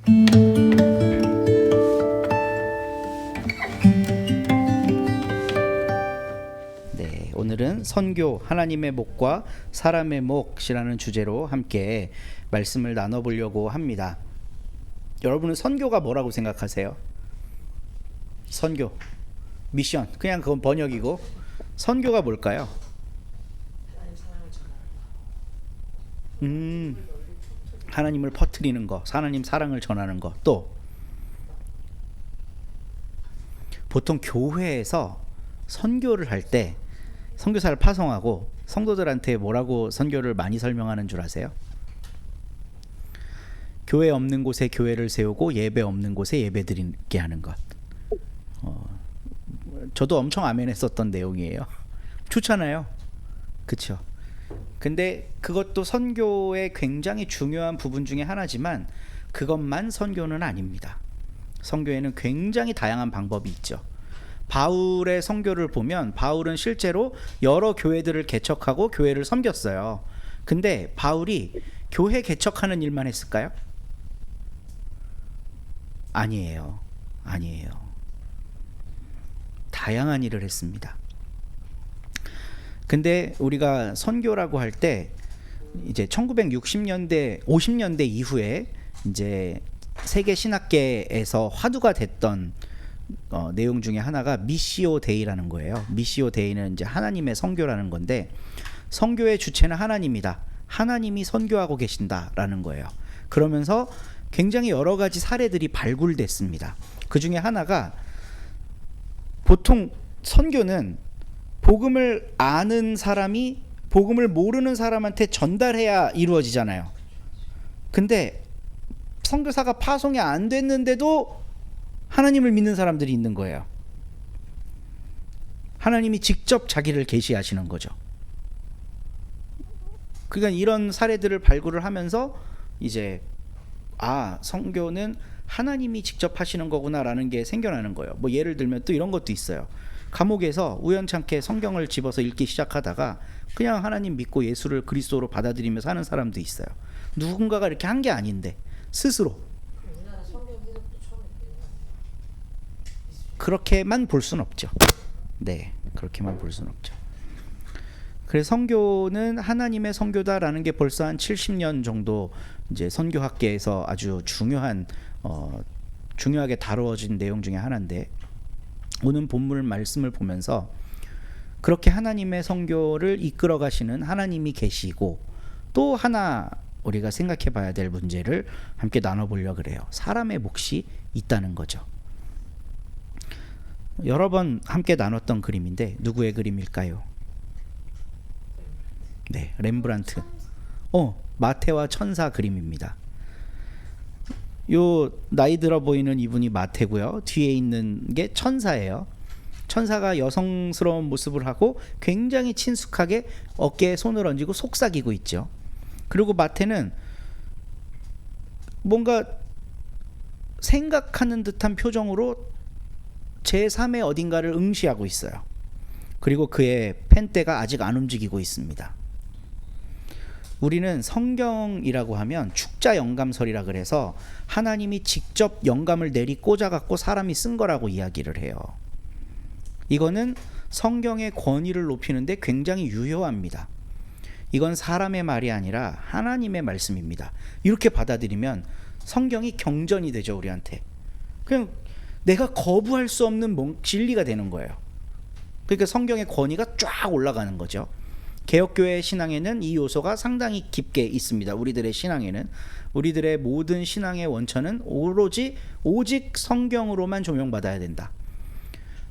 네, 오늘은 선교, 하나님의 목과 사람의 몫이라는 주제로 함께 말씀을 나눠보려고 합니다. 여러분은 선교가 뭐라고 생각하세요? 선교, 미션, 그냥 그건 번역이고, 선교가 뭘까요? 하나님을 퍼뜨리는 거, 하나님 사랑을 전하는 거. 또 보통 교회에서 선교를 할 때 선교사를 파송하고 성도들한테 뭐라고 선교를 많이 설명하는 줄 아세요? 교회 없는 곳에 교회를 세우고 예배 없는 곳에 예배 드리게 하는 것. 저도 엄청 아멘했었던 내용이에요. 좋잖아요, 그쵸? 근데 그것도 선교의 굉장히 중요한 부분 중에 하나지만 그것만 선교는 아닙니다. 선교에는 굉장히 다양한 방법이 있죠. 바울의 선교를 보면 바울은 실제로 여러 교회들을 개척하고 교회를 섬겼어요. 근데 바울이 교회 개척하는 일만 했을까요? 아니에요. 다양한 일을 했습니다. 근데 우리가 선교라고 할 때 이제 1960년대, 50년대 이후에 이제 세계 신학계에서 화두가 됐던 내용 중에 하나가 미시오 데이라는 거예요. 미시오 데이는 이제 하나님의 선교라는 건데, 선교의 주체는 하나님이다. 하나님이 선교하고 계신다라는 거예요. 그러면서 굉장히 여러 가지 사례들이 발굴됐습니다. 그 중에 하나가, 보통 선교는 복음을 아는 사람이 복음을 모르는 사람한테 전달해야 이루어지잖아요. 근데 선교사가 파송이 안 됐는데도 하나님을 믿는 사람들이 있는 거예요. 하나님이 직접 자기를 계시하시는 거죠. 그러니까 이런 사례들을 발굴을 하면서 이제 선교는 하나님이 직접 하시는 거구나라는 게 생겨나는 거예요. 뭐 예를 들면 또 이런 것도 있어요. 감옥에서 우연찮게 성경을 집어서 읽기 시작하다가 그냥 하나님 믿고 예수를 그리스도로 받아들이며 사는 사람도 있어요. 누군가가 이렇게 한 게 아닌데 스스로. 그렇게만 볼 수는 없죠. 네, 그렇게만 볼 수는 없죠. 그래서 선교는 하나님의 선교다라는 게 벌써 한 70년 정도 이제 선교학계에서 아주 중요하게 다루어진 내용 중에 하나인데, 오늘 본문 말씀을 보면서 그렇게 하나님의 선교를 이끌어 가시는 하나님이 계시고, 또 하나 우리가 생각해 봐야 될 문제를 함께 나눠보려고 그래요. 사람의 몫이 있다는 거죠. 여러 번 함께 나눴던 그림인데 누구의 그림일까요? 네, 렘브란트. 마태와 천사 그림입니다. 요 나이 들어 보이는 이분이 마태고요. 뒤에 있는 게 천사예요. 천사가 여성스러운 모습을 하고 굉장히 친숙하게 어깨에 손을 얹고 속삭이고 있죠. 그리고 마태는 뭔가 생각하는 듯한 표정으로 제3의 어딘가를 응시하고 있어요. 그리고 그의 펜대가 아직 안 움직이고 있습니다. 우리는 성경이라고 하면 축자 영감설이라 그래서 하나님이 직접 영감을 내리 꽂아갖고 사람이 쓴 거라고 이야기를 해요. 이거는 성경의 권위를 높이는데 굉장히 유효합니다. 이건 사람의 말이 아니라 하나님의 말씀입니다. 이렇게 받아들이면 성경이 경전이 되죠, 우리한테. 그냥 내가 거부할 수 없는 진리가 되는 거예요. 그러니까 성경의 권위가 쫙 올라가는 거죠. 개혁교회 신앙에는 이 요소가 상당히 깊게 있습니다. 우리들의 신앙에는, 우리들의 모든 신앙의 원천은 오직 성경으로만 조명받아야 된다.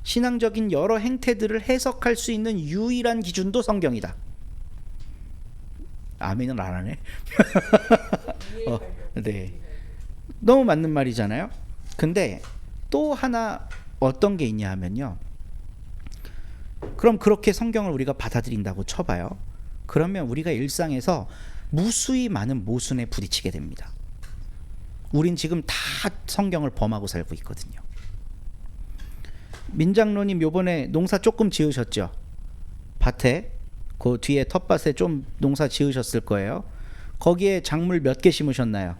신앙적인 여러 행태들을 해석할 수 있는 유일한 기준도 성경이다. 아멘은 안 하네. 네, 너무 맞는 말이잖아요. 근데 또 하나 어떤 게 있냐 하면요, 그럼 그렇게 성경을 우리가 받아들인다고 쳐봐요. 그러면 우리가 일상에서 무수히 많은 모순에 부딪히게 됩니다. 우린 지금 다 성경을 범하고 살고 있거든요. 민장로님 요번에 농사 조금 지으셨죠? 밭에 그 뒤에 텃밭에 좀 농사 지으셨을 거예요. 거기에 작물 몇 개 심으셨나요?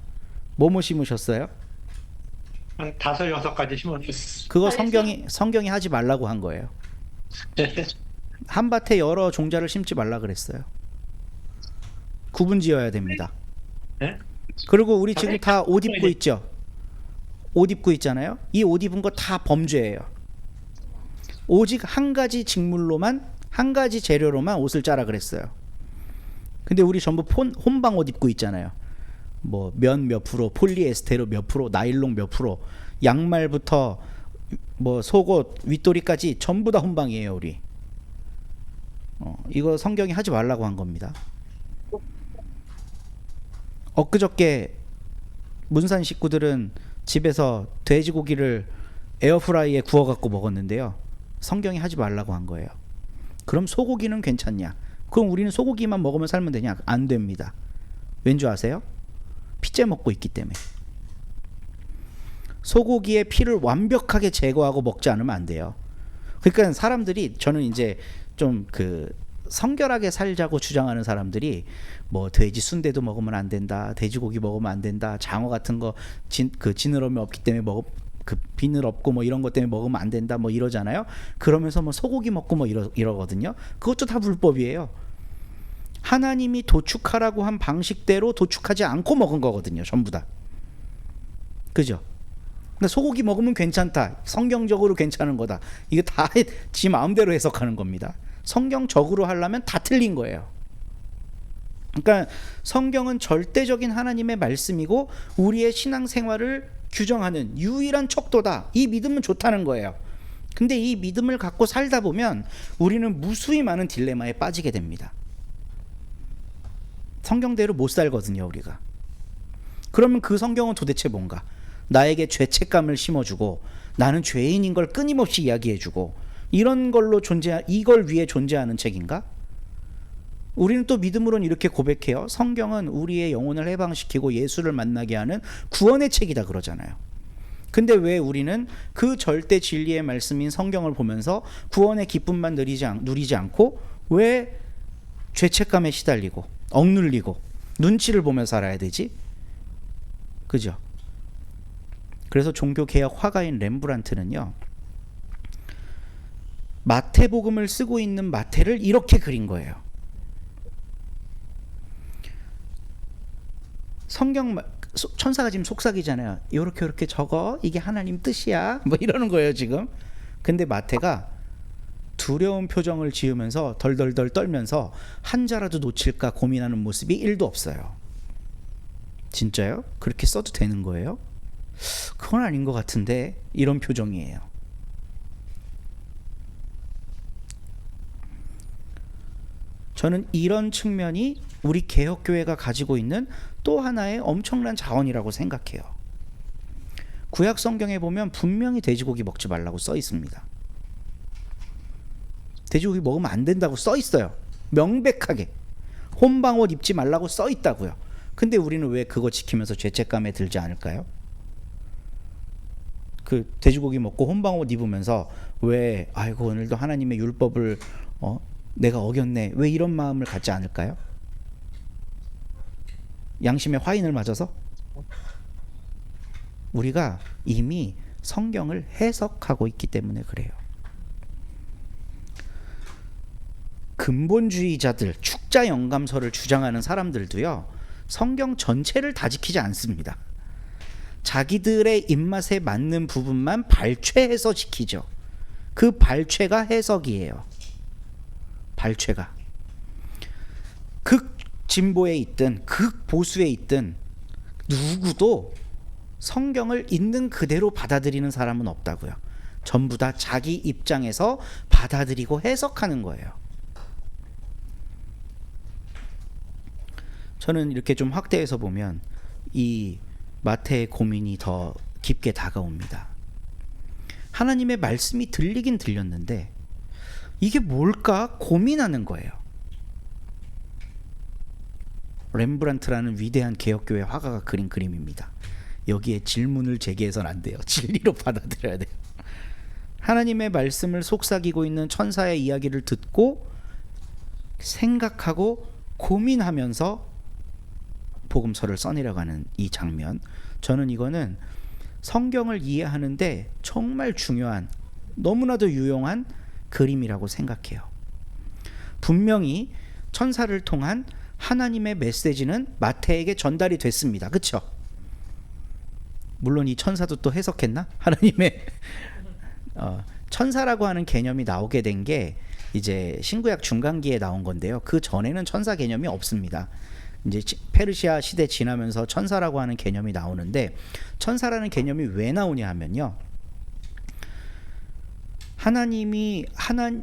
뭐뭐 심으셨어요? 한 다섯 여섯 가지 심었어요. 그거 알겠어요? 성경이 하지 말라고 한 거예요. 한 밭에 여러 종자를 심지 말라 그랬어요. 구분지어야 됩니다. 네? 그리고 우리 지금 네? 다 옷 입고 있죠. 옷 입고 있잖아요. 이 옷 입은 거 다 범죄예요. 오직 한 가지 직물로만, 한 가지 재료로만 옷을 짜라 그랬어요. 근데 우리 전부 혼방 옷 입고 있잖아요. 뭐 면 몇 프로, 폴리에스테르 몇 프로, 나일론 몇 프로, 양말부터 뭐 속옷, 윗도리까지 전부 다 혼방이에요, 우리. 이거 성경이 하지 말라고 한 겁니다. 엊그저께 문산 식구들은 집에서 돼지고기를 에어프라이에 구워 갖고 먹었는데요. 성경이 하지 말라고 한 거예요. 그럼 소고기는 괜찮냐? 그럼 우리는 소고기만 먹으면 살면 되냐? 안 됩니다. 왠지 아세요? 피째 먹고 있기 때문에. 소고기의 피를 완벽하게 제거하고 먹지 않으면 안 돼요. 그러니까 사람들이, 저는 이제 좀 성결하게 살자고 주장하는 사람들이 뭐 돼지 순대도 먹으면 안 된다, 돼지고기 먹으면 안 된다, 장어 같은 거 지느러미 없기 때문에 비늘 없고 뭐 이런 것 때문에 먹으면 안 된다 뭐 이러잖아요. 그러면서 뭐 소고기 먹고 뭐 이러거든요. 그것도 다 불법이에요. 하나님이 도축하라고 한 방식대로 도축하지 않고 먹은 거거든요, 전부 다. 그죠? 근데 소고기 먹으면 괜찮다, 성경적으로 괜찮은 거다, 이게 다 지 마음대로 해석하는 겁니다. 성경적으로 하려면 다 틀린 거예요. 그러니까 성경은 절대적인 하나님의 말씀이고 우리의 신앙생활을 규정하는 유일한 척도다, 이 믿음은 좋다는 거예요. 근데 이 믿음을 갖고 살다 보면 우리는 무수히 많은 딜레마에 빠지게 됩니다. 성경대로 못 살거든요, 우리가. 그러면 그 성경은 도대체 뭔가? 나에게 죄책감을 심어주고 나는 죄인인 걸 끊임없이 이야기해주고 이런 걸로 이걸 위해 존재하는 책인가? 우리는 또 믿음으로는 이렇게 고백해요. 성경은 우리의 영혼을 해방시키고 예수를 만나게 하는 구원의 책이다 그러잖아요. 근데 왜 우리는 그 절대 진리의 말씀인 성경을 보면서 구원의 기쁨만 누리지 않고 왜 죄책감에 시달리고 억눌리고 눈치를 보며 살아야 되지? 그죠? 그래서 종교개혁 화가인 렘브란트는요, 마태복음을 쓰고 있는 마태를 이렇게 그린 거예요. 천사가 지금 속삭이잖아요. 요렇게 적어, 이게 하나님 뜻이야, 뭐 이러는 거예요 지금. 근데 마태가 두려운 표정을 지으면서 덜덜덜 떨면서 한자라도 놓칠까 고민하는 모습이 1도 없어요. 진짜요? 그렇게 써도 되는 거예요? 그건 아닌 것 같은데, 이런 표정이에요. 저는 이런 측면이 우리 개혁교회가 가지고 있는 또 하나의 엄청난 자원이라고 생각해요. 구약 성경에 보면 분명히 돼지고기 먹지 말라고 써 있습니다. 돼지고기 먹으면 안 된다고 써 있어요. 명백하게. 혼방옷 입지 말라고 써 있다고요. 근데 우리는 왜 그거 지키면서 죄책감에 들지 않을까요? 그 돼지고기 먹고 혼방옷 입으면서 왜 아이고 오늘도 하나님의 율법을 내가 어겼네, 왜 이런 마음을 갖지 않을까요? 양심의 화인을 맞아서? 우리가 이미 성경을 해석하고 있기 때문에 그래요. 근본주의자들, 축자 영감서를 주장하는 사람들도요, 성경 전체를 다 지키지 않습니다. 자기들의 입맛에 맞는 부분만 발췌해서 지키죠. 그 발췌가 해석이에요. 발췌가. 극 진보에 있든 극 보수에 있든 누구도 성경을 있는 그대로 받아들이는 사람은 없다고요. 전부 다 자기 입장에서 받아들이고 해석하는 거예요. 저는 이렇게 좀 확대해서 보면 이 마태의 고민이 더 깊게 다가옵니다. 하나님의 말씀이 들리긴 들렸는데 이게 뭘까 고민하는 거예요. 렘브란트라는 위대한 개혁교회 화가가 그린 그림입니다. 여기에 질문을 제기해서는 안 돼요. 진리로 받아들여야 돼요. 하나님의 말씀을 속삭이고 있는 천사의 이야기를 듣고 생각하고 고민하면서 복음서를 써내려가는 이 장면, 저는 이거는 성경을 이해하는데 정말 중요한, 너무나도 유용한 그림이라고 생각해요. 분명히 천사를 통한 하나님의 메시지는 마태에게 전달이 됐습니다. 그렇죠? 물론 이 천사도 또 해석했나? 하나님의 천사라고 하는 개념이 나오게 된 게 이제 신구약 중간기에 나온 건데요. 그 전에는 천사 개념이 없습니다. 이제 페르시아 시대 지나면서 천사라고 하는 개념이 나오는데, 천사라는 개념이 왜 나오냐 하면요, 하나님이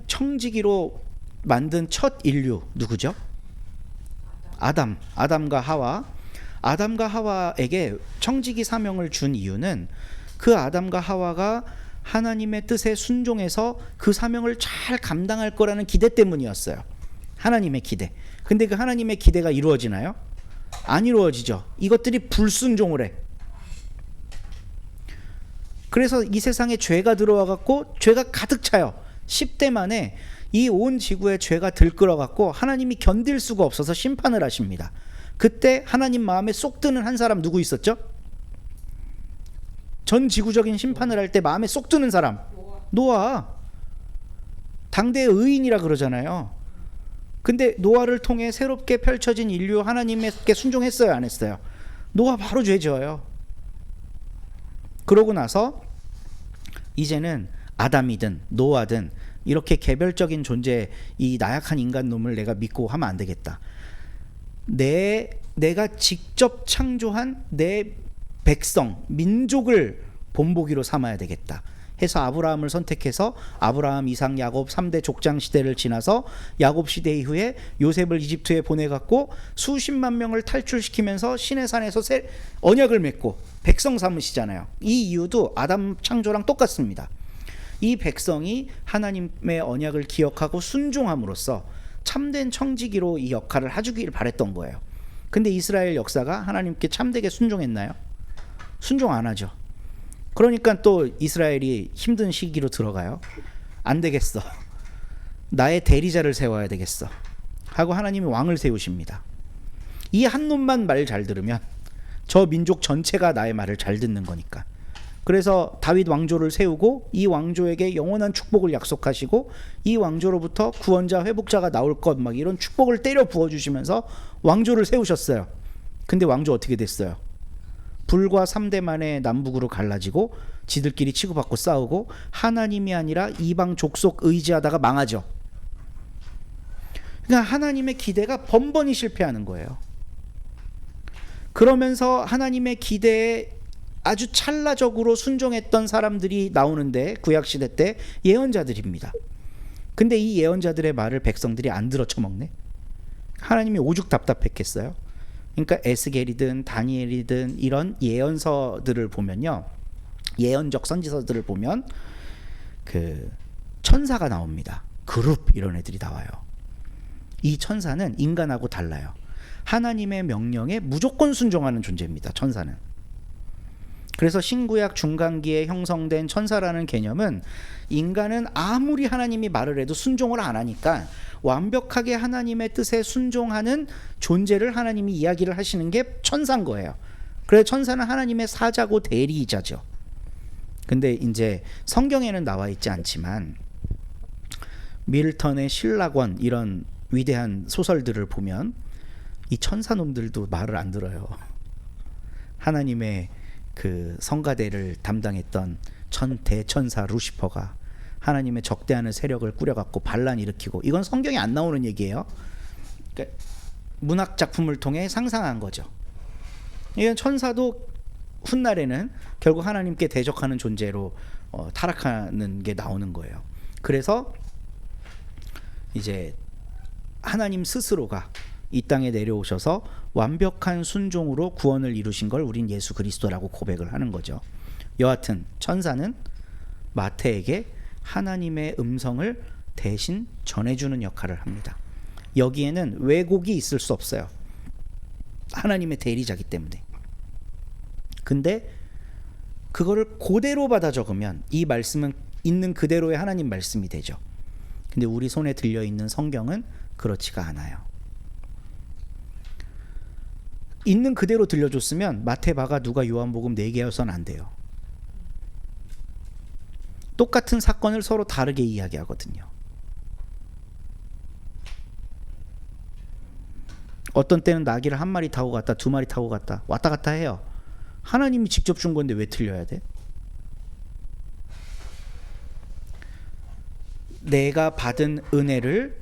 청지기로 만든 첫 인류 누구죠? 아담과 하와에게 청지기 사명을 준 이유는 그 아담과 하와가 하나님의 뜻에 순종해서 그 사명을 잘 감당할 거라는 기대 때문이었어요. 하나님의 기대. 근데 그 하나님의 기대가 이루어지나요? 안 이루어지죠. 이것들이 불순종을 해. 그래서 이 세상에 죄가 들어와 갖고 죄가 가득 차요. 10대 만에 이 온 지구에 죄가 들끓어 갖고 하나님이 견딜 수가 없어서 심판을 하십니다. 그때 하나님 마음에 쏙 드는 한 사람 누구 있었죠? 전 지구적인 심판을 할 때 마음에 쏙 드는 사람, 노아. 당대의 의인이라 그러잖아요. 근데 노아를 통해 새롭게 펼쳐진 인류, 하나님께 순종했어요, 안 했어요? 노아 바로 죄 지어요. 그러고 나서 이제는 아담이든 노아든 이렇게 개별적인 존재, 이 나약한 인간놈을 내가 믿고 하면 안 되겠다. 내가 직접 창조한 내 백성, 민족을 본보기로 삼아야 되겠다 해서 아브라함을 선택해서 아브라함, 이삭, 야곱 3대 족장 시대를 지나서 야곱 시대 이후에 요셉을 이집트에 보내갖고 수십만 명을 탈출시키면서 시내산에서 언약을 맺고 백성 삼으시잖아요. 이 이유도 아담 창조랑 똑같습니다. 이 백성이 하나님의 언약을 기억하고 순종함으로써 참된 청지기로 이 역할을 해주길 바랬던 거예요. 근데 이스라엘 역사가 하나님께 참되게 순종했나요? 순종 안 하죠. 그러니까 또 이스라엘이 힘든 시기로 들어가요. 안 되겠어, 나의 대리자를 세워야 되겠어 하고 하나님이 왕을 세우십니다. 이 한 놈만 말 잘 들으면 저 민족 전체가 나의 말을 잘 듣는 거니까. 그래서 다윗 왕조를 세우고 이 왕조에게 영원한 축복을 약속하시고 이 왕조로부터 구원자, 회복자가 나올 것, 막 이런 축복을 때려 부어주시면서 왕조를 세우셨어요. 근데 왕조 어떻게 됐어요? 불과 3대 만에 남북으로 갈라지고 지들끼리 치고받고 싸우고 하나님이 아니라 이방 족속 의지하다가 망하죠. 그러니까 하나님의 기대가 번번이 실패하는 거예요. 그러면서 하나님의 기대에 아주 찰나적으로 순종했던 사람들이 나오는데 구약시대 때 예언자들입니다. 근데 이 예언자들의 말을 백성들이 안 들어 처먹네. 하나님이 오죽 답답했겠어요. 그러니까 에스겔이든 다니엘이든 이런 예언서들을 보면요, 예언적 선지서들을 보면 그 천사가 나옵니다. 그룹 이런 애들이 나와요. 이 천사는 인간하고 달라요. 하나님의 명령에 무조건 순종하는 존재입니다, 천사는. 그래서 신구약 중간기에 형성된 천사라는 개념은 인간은 아무리 하나님이 말을 해도 순종을 안 하니까 완벽하게 하나님의 뜻에 순종하는 존재를 하나님이 이야기를 하시는 게 천사인 거예요. 그래서 천사는 하나님의 사자고 대리자죠. 근데 이제 성경에는 나와 있지 않지만 밀턴의 신라권 이런 위대한 소설들을 보면 이 천사놈들도 말을 안 들어요. 하나님의 그 성가대를 담당했던 대천사 루시퍼가 하나님의 적대하는 세력을 꾸려갖고 반란 일으키고, 이건 성경에 안 나오는 얘기예요. 그러니까 문학 작품을 통해 상상한 거죠. 이건 천사도 훗날에는 결국 하나님께 대적하는 존재로 타락하는 게 나오는 거예요. 그래서 이제 하나님 스스로가 이 땅에 내려오셔서 완벽한 순종으로 구원을 이루신 걸 우린 예수 그리스도라고 고백을 하는 거죠. 여하튼 천사는 마태에게 하나님의 음성을 대신 전해주는 역할을 합니다. 여기에는 왜곡이 있을 수 없어요. 하나님의 대리자기 때문에. 근데 그거를 그대로 받아 적으면 이 말씀은 있는 그대로의 하나님 말씀이 되죠. 근데 우리 손에 들려있는 성경은 그렇지가 않아요. 있는 그대로 들려줬으면 마태, 마가, 누가, 요한복음 4개여서는 안 돼요. 똑같은 사건을 서로 다르게 이야기하거든요. 어떤 때는 나귀를 한 마리 타고 갔다, 두 마리 타고 갔다, 왔다 갔다 해요. 하나님이 직접 준 건데 왜 틀려야 돼? 내가 받은 은혜를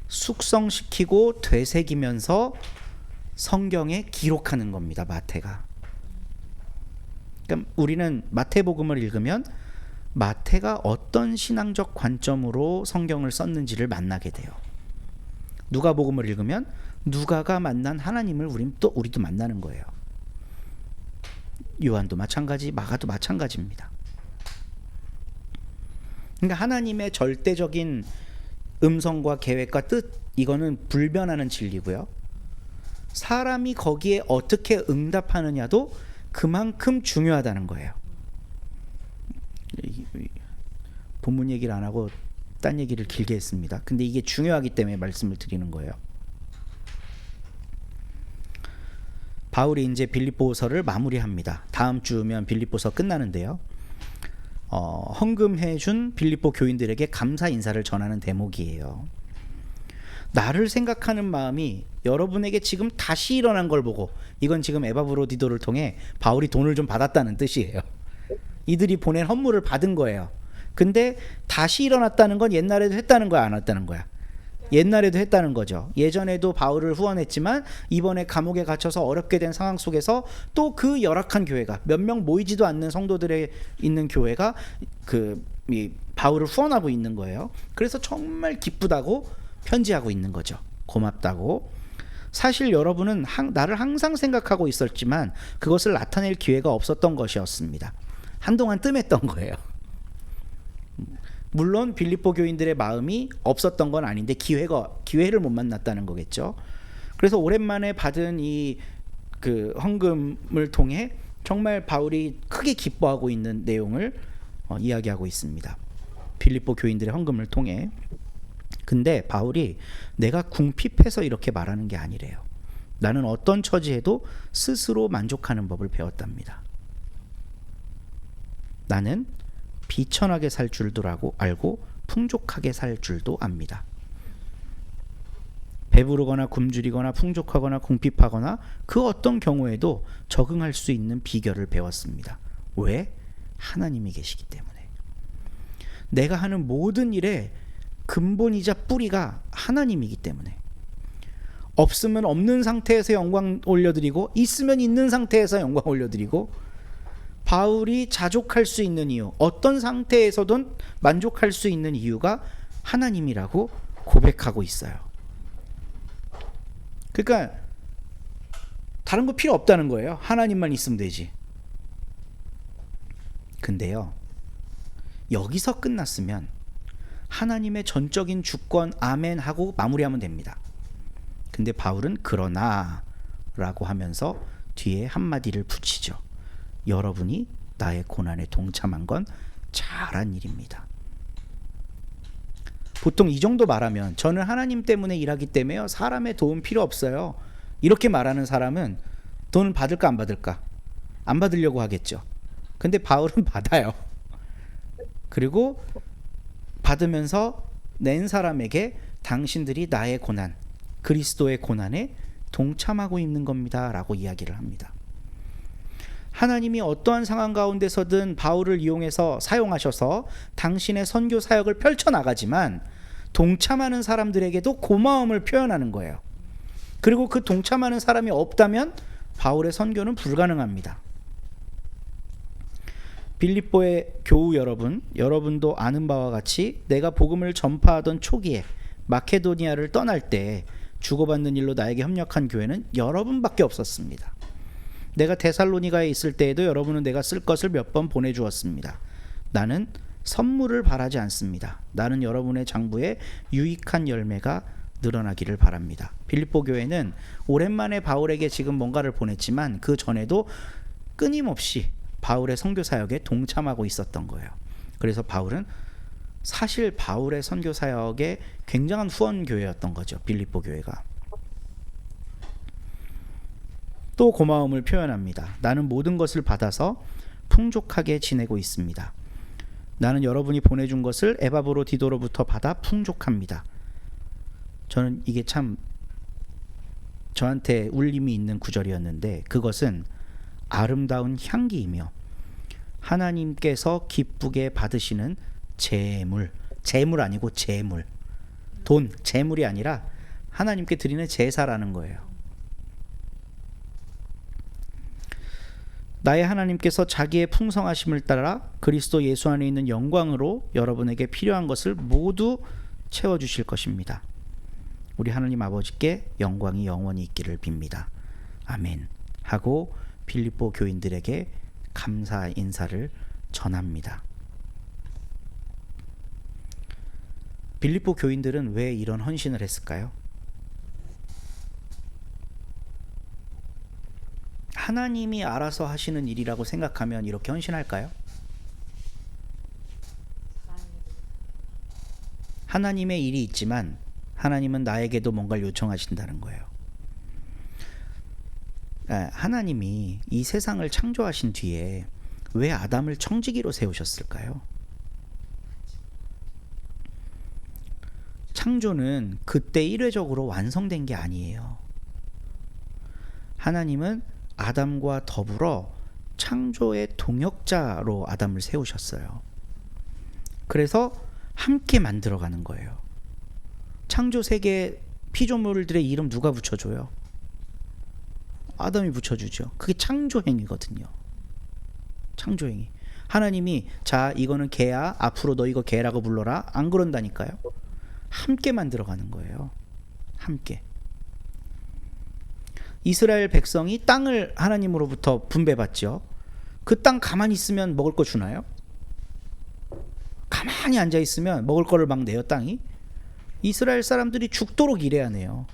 숙성시키고 되새기면서 성경에 기록하는 겁니다. 마태가. 그러니까 우리는 마태복음을 읽으면 마태가 어떤 신앙적 관점으로 성경을 썼는지를 만나게 돼요. 누가복음을 읽으면 누가가 만난 하나님을 우리도 만나는 거예요. 요한도 마찬가지, 마가도 마찬가지입니다. 그러니까 하나님의 절대적인 음성과 계획과 뜻, 이거는 불변하는 진리고요. 사람이 거기에 어떻게 응답하느냐도 그만큼 중요하다는 거예요. 본문 얘기를 안 하고 딴 얘기를 길게 했습니다. 근데 이게 중요하기 때문에 말씀을 드리는 거예요. 바울이 이제 빌립보서를 마무리합니다. 다음 주면 빌립보서 끝나는데요. 헌금해준 빌립보 교인들에게 감사 인사를 전하는 대목이에요. 나를 생각하는 마음이 여러분에게 지금 다시 일어난 걸 보고, 이건 지금 에바브로디도를 통해 바울이 돈을 좀 받았다는 뜻이에요. 이들이 보낸 헌물을 받은 거예요. 근데 다시 일어났다는 건 옛날에도 했다는 거야, 안 했다는 거야? 옛날에도 했다는 거죠. 예전에도 바울을 후원했지만 이번에 감옥에 갇혀서 어렵게 된 상황 속에서 또 그 열악한 교회가, 몇 명 모이지도 않는 성도들의 있는 교회가 이 바울을 후원하고 있는 거예요. 그래서 정말 기쁘다고 편지하고 있는 거죠. 고맙다고. 사실 여러분은 나를 항상 생각하고 있었지만 그것을 나타낼 기회가 없었던 것이었습니다. 한동안 뜸했던 거예요. 물론 빌립보 교인들의 마음이 없었던 건 아닌데 기회를 못 만났다는 거겠죠. 그래서 오랜만에 받은 이 헌금을 통해 정말 바울이 크게 기뻐하고 있는 내용을 이야기하고 있습니다. 빌립보 교인들의 헌금을 통해. 근데 바울이 내가 궁핍해서 이렇게 말하는 게 아니래요. 나는 어떤 처지에도 스스로 만족하는 법을 배웠답니다. 나는 비천하게 살 줄도 알고 풍족하게 살 줄도 압니다. 배부르거나 굶주리거나 풍족하거나 궁핍하거나 그 어떤 경우에도 적응할 수 있는 비결을 배웠습니다. 왜? 하나님이 계시기 때문에. 내가 하는 모든 일에 근본이자 뿌리가 하나님이기 때문에. 없으면 없는 상태에서 영광 올려드리고 있으면 있는 상태에서 영광 올려드리고, 바울이 자족할 수 있는 이유, 어떤 상태에서든 만족할 수 있는 이유가 하나님이라고 고백하고 있어요. 그러니까 다른 거 필요 없다는 거예요. 하나님만 있으면 되지. 근데요, 여기서 끝났으면 하나님의 전적인 주권 아멘 하고 마무리하면 됩니다. 근데 바울은 그러나 라고 하면서 뒤에 한마디를 붙이죠. 여러분이 나의 고난에 동참한 건 잘한 일입니다. 보통 이 정도 말하면 저는 하나님 때문에 일하기 때문에요, 사람의 도움 필요 없어요, 이렇게 말하는 사람은 돈 받을까 안 받을까? 안 받으려고 하겠죠. 근데 바울은 받아요. 그리고 받으면서 낸 사람에게 당신들이 나의 고난, 그리스도의 고난에 동참하고 있는 겁니다 라고 이야기를 합니다. 하나님이 어떠한 상황 가운데서든 바울을 이용해서 사용하셔서 당신의 선교 사역을 펼쳐나가지만 동참하는 사람들에게도 고마움을 표현하는 거예요. 그리고 그 동참하는 사람이 없다면 바울의 선교는 불가능합니다. 빌립보의 교우 여러분도 아는 바와 같이 내가 복음을 전파하던 초기에 마케도니아를 떠날 때 주고받는 일로 나에게 협력한 교회는 여러분밖에 없었습니다. 내가 데살로니가에 있을 때에도 여러분은 내가 쓸 것을 몇 번 보내주었습니다. 나는 선물을 바라지 않습니다. 나는 여러분의 장부에 유익한 열매가 늘어나기를 바랍니다. 빌립보 교회는 오랜만에 바울에게 지금 뭔가를 보냈지만 그 전에도 끊임없이 바울의 선교 사역에 동참하고 있었던 거예요. 그래서 바울은 사실 바울의 선교 사역에 굉장한 후원 교회였던 거죠. 빌립보 교회가. 또 고마움을 표현합니다. 나는 모든 것을 받아서 풍족하게 지내고 있습니다. 나는 여러분이 보내준 것을 에바브로디도로부터 받아 풍족합니다. 저는 이게 참 저한테 울림이 있는 구절이었는데, 그것은 아름다운 향기이며 하나님께서 기쁘게 받으시는 재물, 재물 아니고 재물, 돈, 재물이 아니라 하나님께 드리는 제사라는 거예요. 나의 하나님께서 자기의 풍성하심을 따라 그리스도 예수 안에 있는 영광으로 여러분에게 필요한 것을 모두 채워주실 것입니다. 우리 하나님 아버지께 영광이 영원히 있기를 빕니다. 아멘 하고 빌립보 교인들에게 감사 인사를 전합니다. 빌립보 교인들은 왜 이런 헌신을 했을까요? 하나님이 알아서 하시는 일이라고 생각하면 이렇게 헌신할까요? 하나님의 일이 있지만 하나님은 나에게도 뭔가를 요청하신다는 거예요. 하나님이 이 세상을 창조하신 뒤에 왜 아담을 청지기로 세우셨을까요? 창조는 그때 일회적으로 완성된 게 아니에요. 하나님은 아담과 더불어 창조의 동역자로 아담을 세우셨어요. 그래서 함께 만들어가는 거예요. 창조 세계 피조물들의 이름 누가 붙여줘요? 아담이 붙여주죠. 그게 창조행위거든요. 창조행위. 하나님이 자 이거는 개야, 앞으로 너 이거 개라고 불러라, 안 그런다니까요. 함께 만들어가는 거예요. 함께. 이스라엘 백성이 땅을 하나님으로부터 분배받죠. 그 땅 가만히 있으면 먹을 거 주나요? 가만히 앉아 있으면 먹을 거를 막 내요, 땅이? 이스라엘 사람들이 죽도록 일해야 해요.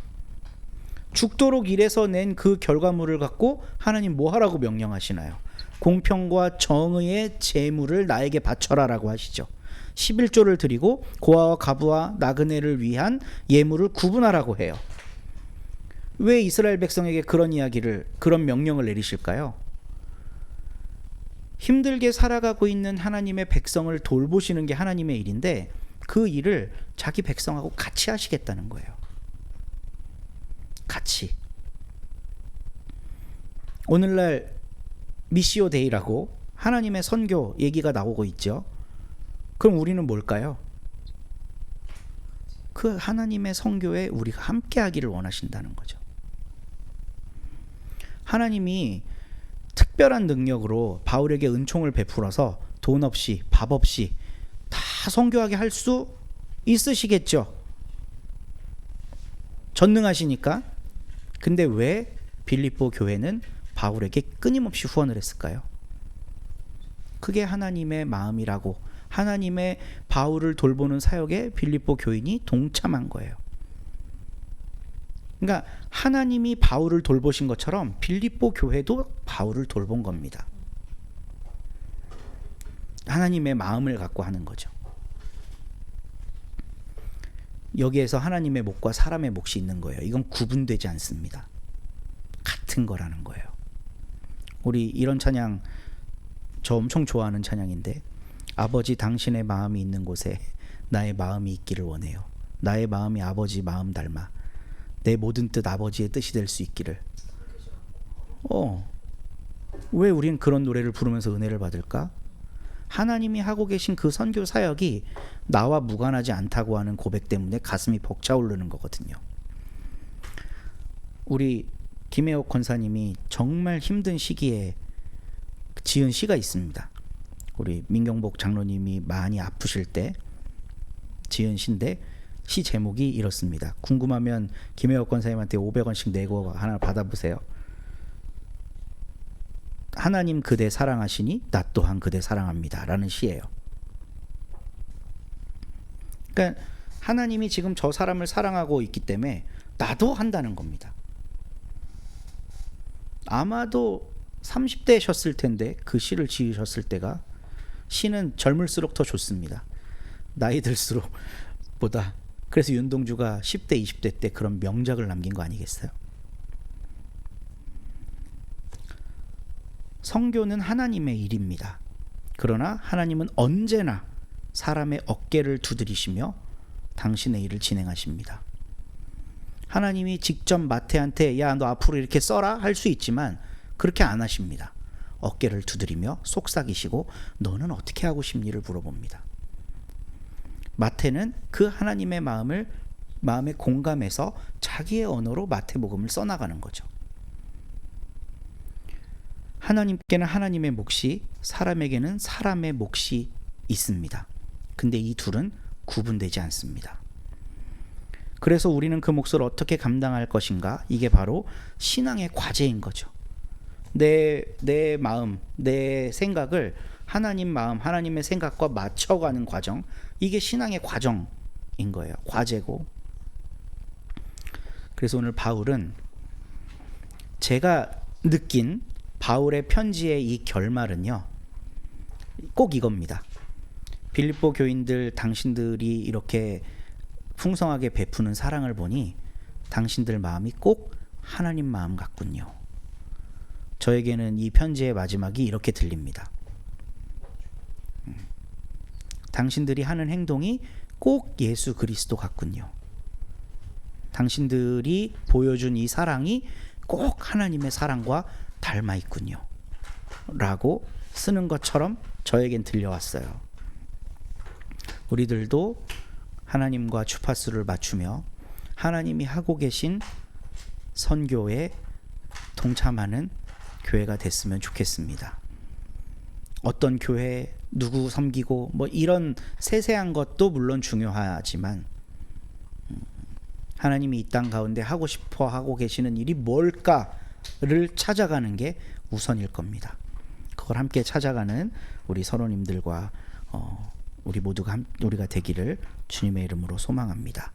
죽도록 일해서 낸 그 결과물을 갖고 하나님 뭐 하라고 명령하시나요? 공평과 정의의 제물을 나에게 바쳐라라고 하시죠. 11조를 드리고 고아와 가부와 나그네를 위한 예물을 구분하라고 해요. 왜 이스라엘 백성에게 그런 명령을 내리실까요? 힘들게 살아가고 있는 하나님의 백성을 돌보시는 게 하나님의 일인데 그 일을 자기 백성하고 같이 하시겠다는 거예요. 같이. 오늘날 미시오 데이라고 하나님의 선교 얘기가 나오고 있죠. 그럼 우리는 뭘까요? 그 하나님의 선교에 우리가 함께 하기를 원하신다는 거죠. 하나님이 특별한 능력으로 바울에게 은총을 베풀어서 돈 없이 밥 없이 다 선교하게 할 수 있으시겠죠. 전능하시니까. 근데 왜 빌립보 교회는 바울에게 끊임없이 후원을 했을까요? 그게 하나님의 마음이라고, 하나님의 바울을 돌보는 사역에 빌립보 교인이 동참한 거예요. 그러니까 하나님이 바울을 돌보신 것처럼 빌립보 교회도 바울을 돌본 겁니다. 하나님의 마음을 갖고 하는 거죠. 여기에서 하나님의 몫과 사람의 몫이 있는 거예요. 이건 구분되지 않습니다. 같은 거라는 거예요. 우리 이런 찬양 저 엄청 좋아하는 찬양인데, 아버지 당신의 마음이 있는 곳에 나의 마음이 있기를 원해요. 나의 마음이 아버지 마음 닮아 내 모든 뜻 아버지의 뜻이 될 수 있기를. 왜 우린 그런 노래를 부르면서 은혜를 받을까? 하나님이 하고 계신 그 선교 사역이 나와 무관하지 않다고 하는 고백 때문에 가슴이 벅차오르는 거거든요. 우리 김혜옥 권사님이 정말 힘든 시기에 지은 시가 있습니다. 우리 민경복 장로님이 많이 아프실 때 지은 시인데, 시 제목이 이렇습니다. 궁금하면 김혜옥 권사님한테 500원씩 내고 하나 받아보세요. 하나님 그대 사랑하시니 나 또한 그대 사랑합니다 라는 시예요. 그러니까 하나님이 지금 저 사람을 사랑하고 있기 때문에 나도 한다는 겁니다. 아마도 30대셨을 텐데 그 시를 지으셨을 때가, 시는 젊을수록 더 좋습니다. 나이 들수록 보다. 그래서 윤동주가 10대 20대 때 그런 명작을 남긴 거 아니겠어요? 선교는 하나님의 일입니다. 그러나 하나님은 언제나 사람의 어깨를 두드리시며 당신의 일을 진행하십니다. 하나님이 직접 마태한테 야, 너 앞으로 이렇게 써라 할 수 있지만 그렇게 안 하십니다. 어깨를 두드리며 속삭이시고 너는 어떻게 하고 싶니를 물어봅니다. 마태는 그 하나님의 마음에 공감해서 자기의 언어로 마태복음을 써나가는 거죠. 하나님께는 하나님의 몫이, 사람에게는 사람의 몫이 있습니다. 근데 이 둘은 구분되지 않습니다. 그래서 우리는 그 몫을 어떻게 감당할 것인가? 이게 바로 신앙의 과제인 거죠. 내 마음, 내 생각을 하나님 마음, 하나님의 생각과 맞춰가는 과정, 이게 신앙의 과정인 거예요. 과제고. 그래서 오늘 바울은 제가 느낀 바울의 편지의 이 결말은요, 꼭 이겁니다. 빌립보 교인들, 당신들이 이렇게 풍성하게 베푸는 사랑을 보니 당신들 마음이 꼭 하나님 마음 같군요. 저에게는 이 편지의 마지막이 이렇게 들립니다. 당신들이 하는 행동이 꼭 예수 그리스도 같군요. 당신들이 보여준 이 사랑이 꼭 하나님의 사랑과 닮아 있군요. 라고 쓰는 것처럼 저에겐 들려왔어요. 우리들도 하나님과 주파수를 맞추며 하나님이 하고 계신 선교에 동참하는 교회가 됐으면 좋겠습니다. 어떤 교회, 누구 섬기고 뭐 이런 세세한 것도 물론 중요하지만 하나님이 이 땅 가운데 하고 싶어 하고 계시는 일이 뭘까를 찾아가는 게 우선일 겁니다. 그걸 함께 찾아가는 우리 선원님들과 우리 모두가 우리가 되기를 주님의 이름으로 소망합니다.